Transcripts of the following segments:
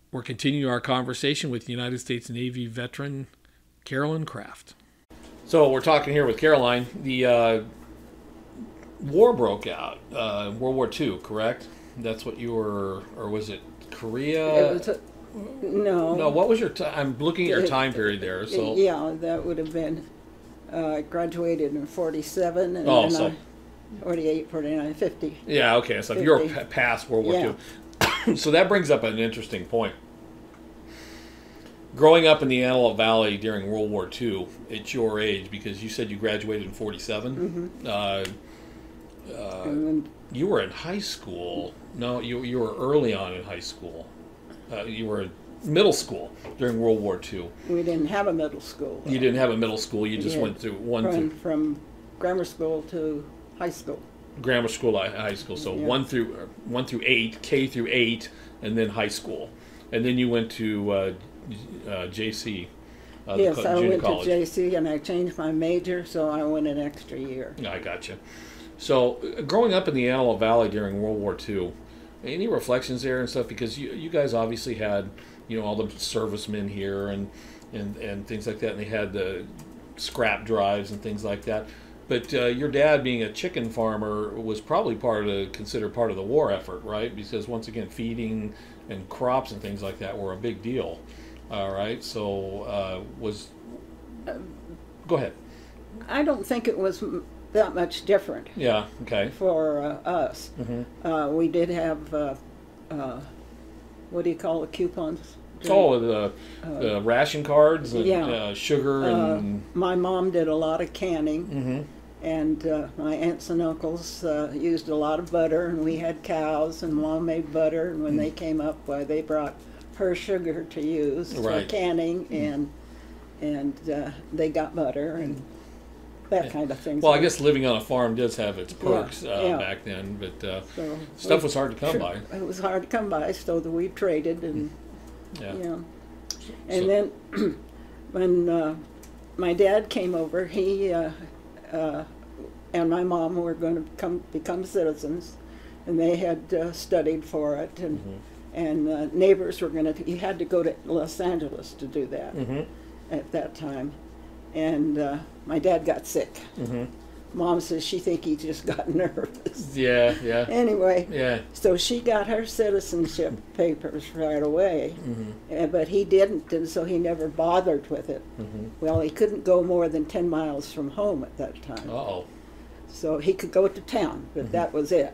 We're continuing our conversation with United States Navy veteran Caroline Craft. So we're talking here with Caroline. The war broke out, World War II, correct? That's what you were, or was it Korea? It was no. No, what was your I'm looking at your time period there. So yeah, that would have been, I graduated in 47, and oh, then so 48, 49, 50. yeah, okay. So 50. You're past World War II. So that brings up an interesting point. Growing up in the Antelope Valley during World War II, at your age, because you said you graduated in 47, you were in high school. No, you were early on in high school. You were in middle school during World War II. We didn't have a middle school. You didn't have a middle school. You just went through from grammar school to high school. Grammar school to high school. So 1 through 8, K through 8, and then high school, and then you went to JC. Yes, I went college. to JC, and I changed my major, so I went an extra year. I gotcha. So, growing up in the Antelope Valley during World War II, any reflections there and stuff? Because you guys obviously had, all the servicemen here and things like that, and they had the scrap drives and things like that. But your dad, being a chicken farmer, was probably considered part of the war effort, right? Because once again, feeding and crops and things like that were a big deal. All right. So go ahead. I don't think it was that much different. Yeah. Okay. For us, we did have what do you call the coupons? The ration cards and sugar and. My mom did a lot of canning, and my aunts and uncles used a lot of butter, and we had cows, and Mom made butter, and when they came up, they brought her sugar to use for canning, and they got butter and that kind of thing. Well, I guess living on a farm does have its perks back then, but stuff was hard to come by. It was hard to come by, so that we traded, and and then when my dad came over, he and my mom were going to become citizens, and they had studied for it, and neighbors were going to. You had to go to Los Angeles to do that at that time, and my dad got sick. Mom says she think he just got nervous. Yeah. Anyway, so she got her citizenship papers right away, but he didn't, and so he never bothered with it. Well, he couldn't go more than 10 miles from home at that time. So he could go to town, but that was it.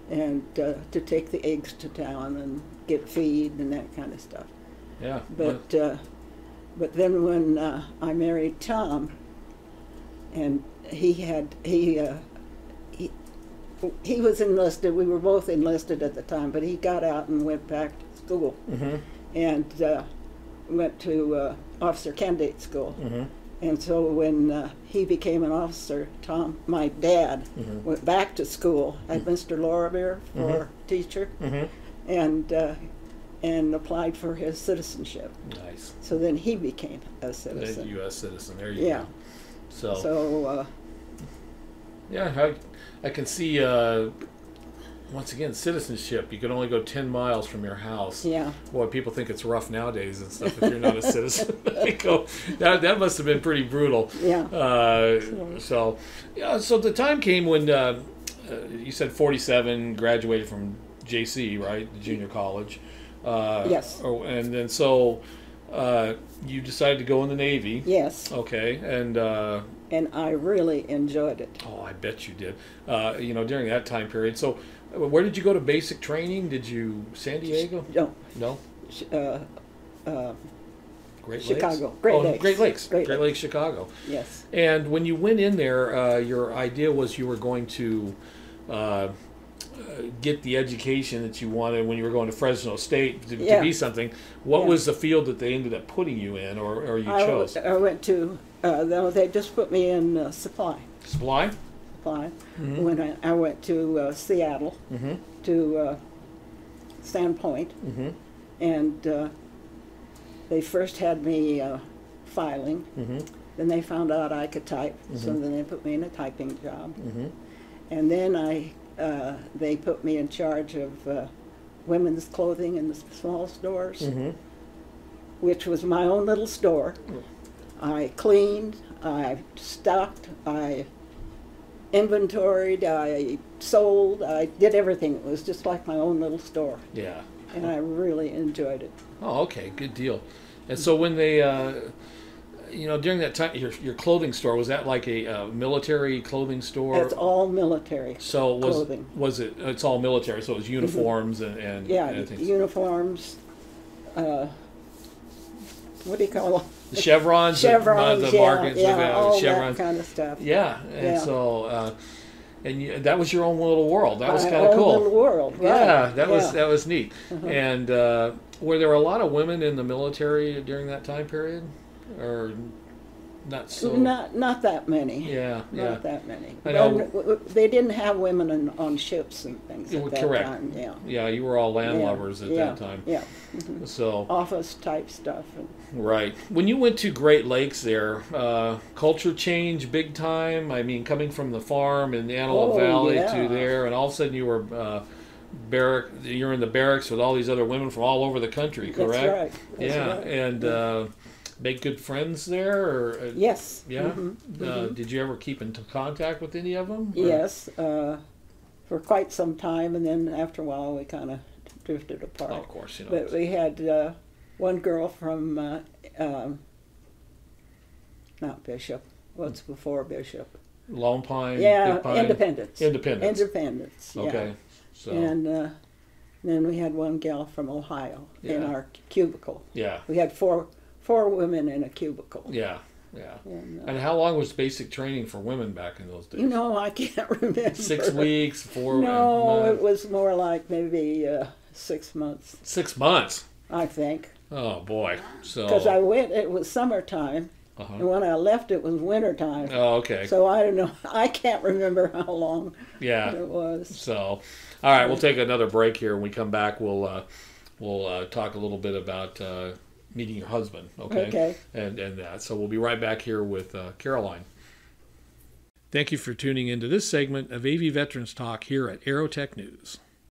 And to take the eggs to town and get feed and that kind of stuff. Yeah. But then when I married Tom, and he was enlisted. We were both enlisted at the time, but he got out and went back to school, and went to officer candidate school. And so when he became an officer, Tom, my dad, went back to school at Mr. Lorbeer for teacher, and applied for his citizenship. Nice. So then he became a citizen. A U.S. citizen. There you go. So yeah, I can see, once again, citizenship. You can only go 10 miles from your house. Yeah. Boy, people think it's rough nowadays and stuff if you're not a citizen. That must have been pretty brutal. Yeah. So the time came when you said 47, graduated from JC, right, the junior college. Yes. And then you decided to go in the Navy. Yes. Okay, and I really enjoyed it. Oh, I bet you did. During that time period. So, where did you go to basic training? Did you San Diego? No. Great Chicago. Lakes? Great Lakes. Great Lakes, Chicago. Yes. And when you went in there, your idea was you were going to get the education that you wanted when you were going to Fresno State to be something. What was the field that they ended up putting you in, or you chose? I went to, they just put me in supply. Supply? Supply. When I went to Seattle, to Sandpoint, and they first had me filing. Then they found out I could type, so then they put me in a typing job. And then they put me in charge of women's clothing in the small stores, Mm-hmm. which was my own little store. I cleaned, I stocked, I inventoried, I sold, I did everything. It was just like my own little store, Yeah. and I really enjoyed it. Oh, okay, good deal. And so when they, during that time, your clothing store, was that like a military clothing store? It's all military So clothing. was it? It's all military, so it was uniforms and Yeah, things. uniforms, what do you call them? The chevrons, Chevrons, the markings, all chevrons. that kind of stuff. Yeah, and Yeah. so that was your own little world. That was My kind of own cool. little world, right. Yeah, that Yeah. was neat. And were there a lot of women in the military during that time period, or not so? Not that many. Yeah, yeah. Not that many. I know. They didn't have women on ships and things at that Correct. time. Yeah. Yeah, you were all land Yeah, lubbers at yeah, that time. Yeah. So Office type stuff. right. When you went to Great Lakes there, culture change big time. I mean, coming from the farm in the Antelope Valley yeah. to there, and all of a sudden you were you're in the barracks with all these other women from all over the country, correct? That's right. That's yeah, right. and make good friends there, or Yes. yeah. Did you ever keep in contact with any of them? Or? Yes. For quite some time, and then after a while we kind of drifted apart. Oh, of course, But we had one girl from not Bishop. What's before Bishop? Lone Pine. Yeah, Big Pine? Independence. Independence. Independence. Yeah. Okay. So And then we had one gal from Ohio in Yeah. our cubicle. yeah, We had four women in a cubicle. yeah, yeah. And, And how long was basic training for women back in those days? I can't remember. 6 weeks, 4 No, months? it was more like maybe 6 months, 6 months. I think. Oh boy. So. Because I went, it was summertime, Uh-huh. and when I left, it was wintertime. Oh, okay. So I don't know. I can't remember how long Yeah. it was. So, all right, we'll take another break here. When we come back, we'll talk a little bit about meeting your husband. Okay. Okay. And that. So we'll be right back here with Caroline. Thank you for tuning into this segment of AV Veterans Talk here at Aerotech News.